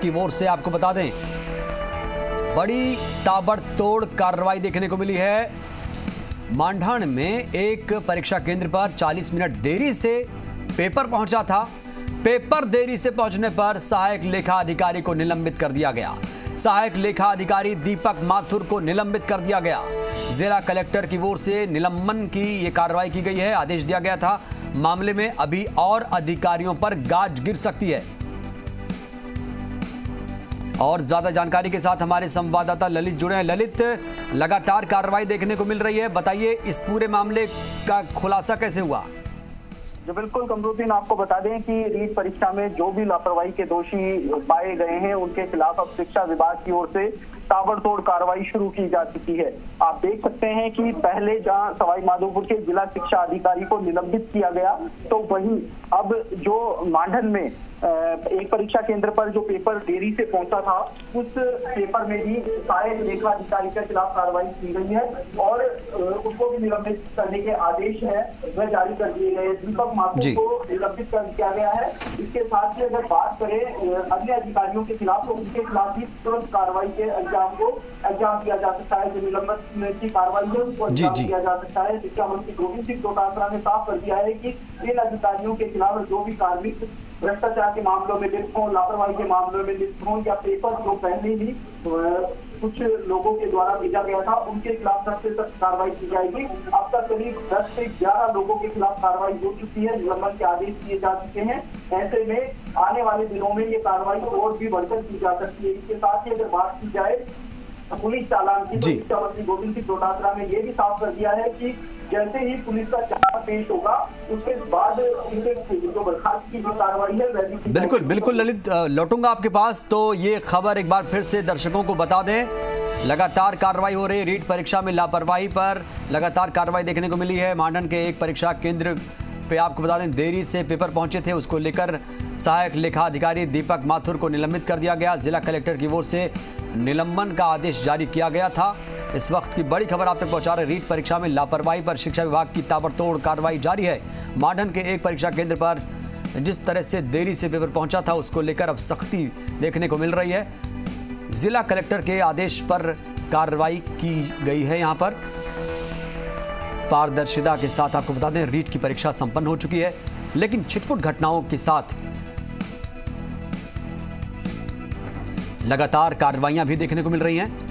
की ओर से आपको बता दें, बड़ी ताबड़तोड़ कार्रवाई देखने को मिली है। मांढाण में एक परीक्षा केंद्र पर 40 मिनट देरी से पेपर पहुंचा था। पेपर देरी से पहुंचने पर सहायक लेखा अधिकारी को निलंबित कर दिया गया। सहायक लेखा अधिकारी दीपक माथुर को निलंबित कर दिया गया। जिला कलेक्टर की ओर से निलंबन की यह कार्रवाई की गई है। आदेश दिया गया था। मामले में अभी और अधिकारियों पर गाज गिर सकती है। और ज्यादा जानकारी के साथ हमारे संवाददाता ललित जुड़े हैं। ललित, लगातार कार्रवाई देखने को मिल रही है, बताइए इस पूरे मामले का खुलासा कैसे हुआ? जो बिल्कुल कमरुद्दीन, आपको बता दें कि रीट परीक्षा में जो भी लापरवाही के दोषी पाए गए हैं उनके खिलाफ अब शिक्षा विभाग की ओर से ताबड़तोड़ कार्रवाई शुरू की जा चुकी है। आप देख सकते हैं कि पहले जहां सवाई माधोपुर के जिला शिक्षा अधिकारी को निलंबित किया गया, तो वहीं अब जो मांढन में एक परीक्षा केंद्र पर जो पेपर देरी से पहुंचा था, उस पेपर में भी सहायक लेखा अधिकारी के खिलाफ कार्रवाई की गई है और उसको भी निलंबित करने के आदेश है वह जारी कर दिए गए। दीपक माथुर को निलंबित कर दिया गया है। इसके साथ ही अगर बात करें अन्य अधिकारियों के खिलाफ, तो उनके खिलाफ भी तुरंत कार्रवाई के एग्जाम दिया जा सकता है। जो निलंबन की कार्रवाई है उसको अंजाम दिया जा सकता है। शिक्षा मंत्री गोविंद सिंह डोटासरा ने साफ कर दिया है कि इन अधिकारियों के खिलाफ जो भी कार्मिक भ्रष्टाचार के मामलों में लिप्त हों, लापरवाही के मामलों में लिप्त हों, या पेपर जो पहले ही कुछ लोगों के द्वारा भेजा गया था उनके खिलाफ सख्त से सख्त कार्रवाई की जाएगी। अब तक करीब 10 से 11 लोगों के खिलाफ कार्रवाई हो चुकी है, निलंबन के आदेश दिए जा चुके हैं। ऐसे में आने वाले दिनों में ये कार्रवाई और भी बढ़कर की जा सकती है। इसके साथ ही अगर बात की जाए पुलिस चालान की, तो शिक्षा मंत्री गोविंद सिंह डोटासरा ने ये भी साफ कर दिया है कि जैसे ही पुलिस का चालान पेश होगा उसके बाद उनके जो बर्खास्त की जो कार्रवाई है वह भी। बिल्कुल ललित, लौटूंगा आपके पास। तो ये खबर एक बार फिर से दर्शकों को बता दें, लगातार कार्रवाई हो रही है। रीट परीक्षा में लापरवाही पर लगातार कार्रवाई देखने को मिली है। मांढन के एक परीक्षा केंद्र पे आपको बता दें देरी से पेपर पहुंचे थे, उसको लेकर सहायक लेखा अधिकारी दीपक माथुर को निलंबित कर दिया गया। जिला कलेक्टर की ओर से निलंबन का आदेश जारी किया गया था। इस वक्त की बड़ी खबर आप तक पहुंचा रहे। रीट परीक्षा में लापरवाही पर शिक्षा विभाग की ताबड़तोड़ कार्रवाई जारी है। मांढन के एक परीक्षा केंद्र पर जिस तरह से देरी से पेपर पहुंचा था उसको लेकर अब सख्ती देखने को मिल रही है। जिला कलेक्टर के आदेश पर कार्रवाई की गई है। यहां पर पारदर्शिता के साथ आपको बता दें रीट की परीक्षा संपन्न हो चुकी है, लेकिन छिटपुट घटनाओं के साथ लगातार कार्रवाइयां भी देखने को मिल रही हैं।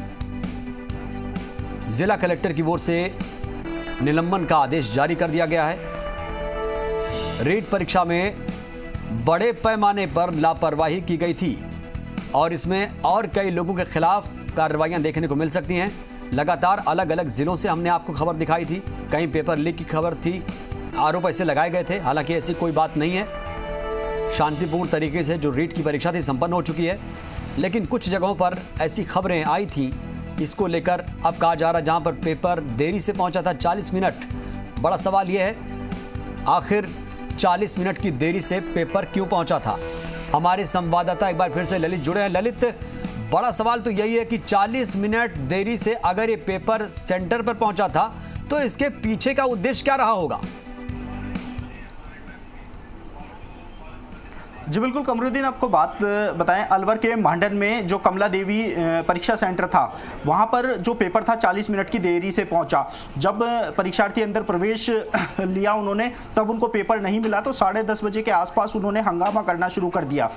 जिला कलेक्टर की ओर से निलंबन का आदेश जारी कर दिया गया है। रीट परीक्षा में बड़े पैमाने पर लापरवाही की गई थी और इसमें और कई लोगों के खिलाफ कार्रवाइयां देखने को मिल सकती हैं। लगातार अलग अलग जिलों से हमने आपको खबर दिखाई थी, कहीं पेपर लीक की खबर थी, आरोप ऐसे लगाए गए थे। हालांकि ऐसी कोई बात नहीं है। शांतिपूर्ण तरीके से जो रीट की परीक्षा थी संपन्न हो चुकी है, लेकिन कुछ जगहों पर ऐसी खबरें आई थी, इसको लेकर अब कहा जा रहा है जहां पर पेपर देरी से पहुंचा था 40 मिनट। बड़ा सवाल यह है आखिर 40 मिनट की देरी से पेपर क्यों पहुंचा था? हमारे संवाददाता एक बार फिर से ललित जुड़े हैं। ललित, बड़ा सवाल तो यही है कि 40 मिनट देरी से अगर ये पेपर सेंटर पर पहुंचा था तो इसके पीछे का उद्देश्य क्या रहा होगा? जी बिल्कुल कमरुद्दीन, आपको बात बताएं, अलवर के मांढन में जो कमला देवी परीक्षा सेंटर था वहां पर जो पेपर था 40 मिनट की देरी से पहुंचा। जब परीक्षार्थी अंदर प्रवेश लिया उन्होंने, तब उनको पेपर नहीं मिला तो 10:30 बजे के आसपास उन्होंने हंगामा करना शुरू कर दिया।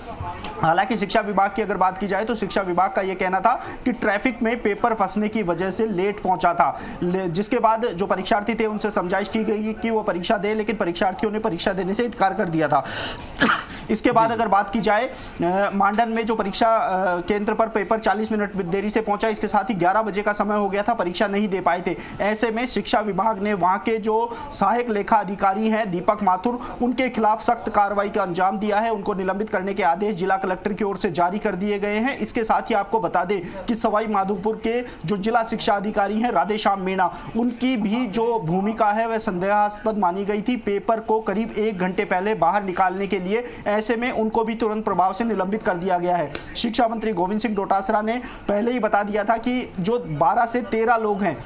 हालांकि शिक्षा विभाग की अगर बात की जाए तो शिक्षा विभाग का ये कहना था कि ट्रैफिक में पेपर फंसने की वजह से लेट पहुंचा था, जिसके बाद जो परीक्षार्थी थे उनसे समझाइश की गई कि वो परीक्षा दे, लेकिन परीक्षार्थियों ने परीक्षा देने से इनकार कर दिया था। इसके बाद अगर बात की जाए मांडन में जो परीक्षा केंद्र पर पेपर 40 मिनट देरी से पहुंचा, इसके साथ ही 11 बजे का समय हो गया था, परीक्षा नहीं दे पाए थे। ऐसे में शिक्षा विभाग ने वहां के जो सहायक लेखा अधिकारी हैं दीपक माथुर, उनके खिलाफ सख्त कार्रवाई का अंजाम दिया है। उनको निलंबित करने के आदेश जिला कलेक्टर की ओर से जारी कर दिए गए हैं। इसके साथ ही आपको बता दें कि सवाई माधोपुर के जो जिला शिक्षा अधिकारी हैं राधेश्याम मीणा, उनकी भी जो भूमिका है वह संदेहास्पद मानी गई थी पेपर को करीब 1 घंटे पहले बाहर निकालने के लिए। ऐसे में उनको भी तुरंत प्रभाव से निलंबित कर दिया गया है। शिक्षा मंत्री गोविंद सिंह डोटासरा ने पहले ही बता दिया था कि जो 12 से 13 लोग हैं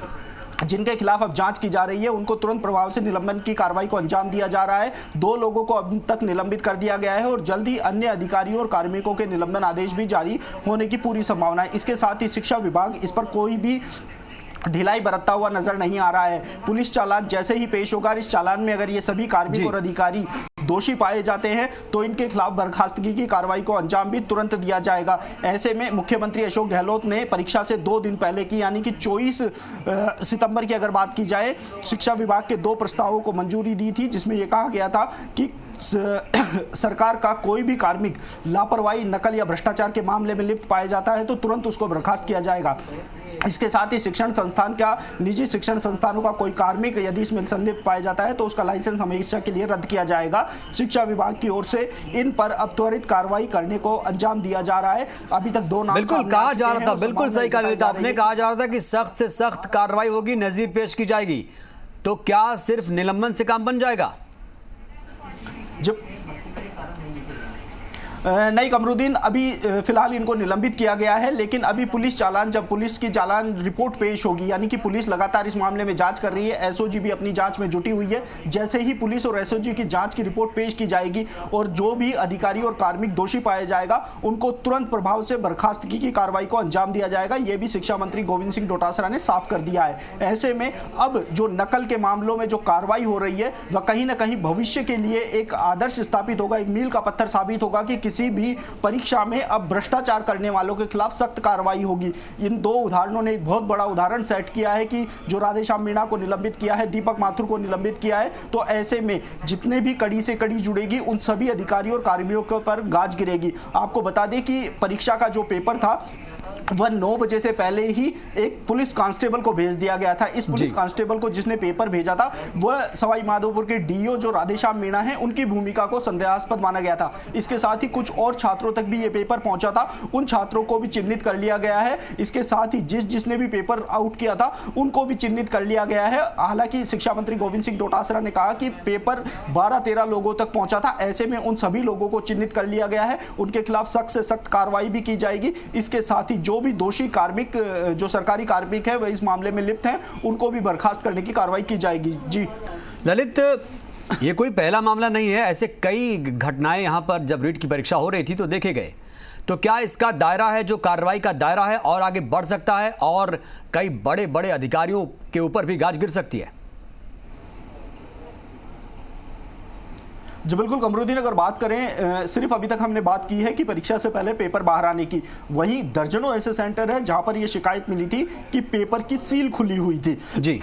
जिनके खिलाफ अब जांच की जा रही है उनको तुरंत प्रभाव से निलंबन की कार्रवाई को अंजाम दिया जा रहा है। 2 लोगों को अब तक निलंबित कर दिया गया है और जल्द ही अन्य अधिकारियों और कार्मिकों के निलंबन आदेश भी जारी होने की पूरी संभावना है। इसके साथ ही शिक्षा विभाग इस पर कोई भी ढिलाई बरतता हुआ नजर नहीं आ रहा है। पुलिस चालान जैसे ही पेश होगा, इस चालान में अगर ये सभी कार्मिक और अधिकारी दोषी पाए जाते हैं तो इनके खिलाफ बर्खास्तगी की कार्रवाई को अंजाम भी तुरंत दिया जाएगा। ऐसे में मुख्यमंत्री अशोक गहलोत ने परीक्षा से 2 दिन पहले की यानी कि 24 सितंबर की अगर बात की जाए, शिक्षा विभाग के 2 प्रस्तावों को मंजूरी दी थी, जिसमें यह कहा गया था कि सरकार का कोई भी कार्मिक लापरवाही, नकल या भ्रष्टाचार के मामले में लिप्त पाया जाता है तो तुरंत उसको बर्खास्त किया जाएगा। इसके साथ ही शिक्षण संस्थान का, निजी शिक्षण संस्थानों का कोई कार्मिक यदि इसमें संलिप्त पाया जाता है तो उसका लाइसेंस हमेशा के लिए रद्द किया जाएगा। शिक्षा विभाग की ओर से इन पर अब त्वरित कार्रवाई करने को अंजाम दिया जा रहा है। अभी तक 2 नाम बिल्कुल कहा जा रहा था, बिल्कुल सही कहा ललित आपने, कहा जा रहा था कि सख्त से सख्त कार्रवाई होगी, नजीर पेश की जाएगी। तो क्या सिर्फ निलंबन से काम बन जाएगा? जब नहीं कमरुद्दीन, अभी फिलहाल इनको निलंबित किया गया है, लेकिन अभी पुलिस चालान, जब पुलिस की चालान रिपोर्ट पेश होगी, यानी कि पुलिस लगातार इस मामले में जांच कर रही है, एसओजी भी अपनी जांच में जुटी हुई है। जैसे ही पुलिस और एसओजी की जांच की रिपोर्ट पेश की जाएगी और जो भी अधिकारी और कार्मिक दोषी पाया जाएगा उनको तुरंत प्रभाव से बर्खास्तगी की कार्रवाई को अंजाम दिया जाएगा। यह भी शिक्षा मंत्री गोविंद सिंह डोटासरा ने साफ कर दिया है। ऐसे में अब जो नकल के मामलों में जो कार्रवाई हो रही है वह कहीं ना कहीं भविष्य के लिए एक आदर्श स्थापित होगा, एक मील का पत्थर साबित होगा कि किसी भी परीक्षा में अब भ्रष्टाचार करने वालों के खिलाफ सख्त कार्रवाई होगी। इन 2 उदाहरणों ने एक बहुत बड़ा उदाहरण सेट किया है कि जो राधेश्याम मीणा को निलंबित किया है, दीपक माथुर को निलंबित किया है, तो ऐसे में जितने भी कड़ी से कड़ी जुड़ेगी उन सभी अधिकारियों और कार्मिकों के ऊपर गाज गिरेगी। आपको बता दें कि परीक्षा का जो पेपर था वह 9 बजे से पहले ही एक पुलिस कांस्टेबल को भेज दिया गया था। इस पुलिस कांस्टेबल को जिसने पेपर भेजा था वह सवाई माधोपुर के डीओ जो राधेश्याम मीणा है उनकी भूमिका को संदेहास्पद माना गया था। इसके साथ ही कुछ और छात्रों तक भी ये पेपर पहुंचा था, उन छात्रों को भी चिन्हित कर लिया गया है। इसके साथ ही जिसने भी पेपर आउट किया था उनको भी चिन्हित कर लिया गया है। हालांकि शिक्षा मंत्री गोविंद सिंह डोटासरा ने कहा कि पेपर 12-13 लोगों तक पहुंचा था, ऐसे में उन सभी लोगों को चिन्हित कर लिया गया है, उनके खिलाफ सख्त से सख्त कार्रवाई भी की जाएगी। इसके साथ ही जो भी दोषी कार्मिक, जो सरकारी कार्मिक है वह इस मामले में लिप्त हैं, उनको भी बर्खास्त करने की कार्रवाई की जाएगी। जी ललित, ये कोई पहला मामला नहीं है, ऐसे कई घटनाएं यहां पर जब रीट की परीक्षा हो रही थी तो देखे गए। तो क्या इसका दायरा है, जो कार्रवाई का दायरा है, और आगे बढ़ सकता है और कई बड़े बड़े अधिकारियों के ऊपर भी गाज गिर सकती है? जी बिल्कुल कमरुद्दीन, अगर बात करें, सिर्फ अभी तक हमने बात की है कि परीक्षा से पहले पेपर बाहर आने की, वहीं दर्जनों ऐसे सेंटर हैं जहां पर यह शिकायत मिली थी कि पेपर की सील खुली हुई थी। जी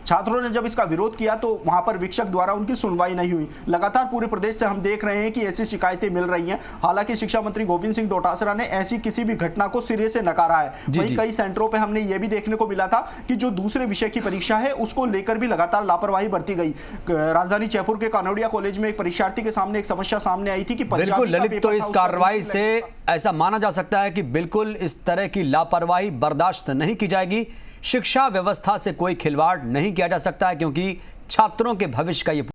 छात्रों ने जब इसका विरोध किया तो वहां पर शिक्षक द्वारा उनकी सुनवाई नहीं हुई। लगातार पूरे प्रदेश से हम देख रहे हैं कि ऐसी शिकायतें मिल रही हैं। हालांकि शिक्षा मंत्री गोविंद सिंह डोटासरा ने ऐसी किसी भी घटना को सिरे से नकारा है। वहीं कई सेंटरों पे हमने ये भी देखने को मिला था कि जो दूसरे विषय की परीक्षा है उसको लेकर भी लगातार लापरवाही बरती गई। राजधानी जयपुर के कानोड़िया कॉलेज में एक परीक्षार्थी के सामने एक समस्या सामने आई थी कि बिल्कुल ललित, तो इस कार्रवाई से ऐसा माना जा सकता है कि बिल्कुल इस तरह की लापरवाही बर्दाश्त नहीं की जाएगी। शिक्षा व्यवस्था से कोई खिलवाड़ नहीं किया जा सकता है, क्योंकि छात्रों के भविष्य का ये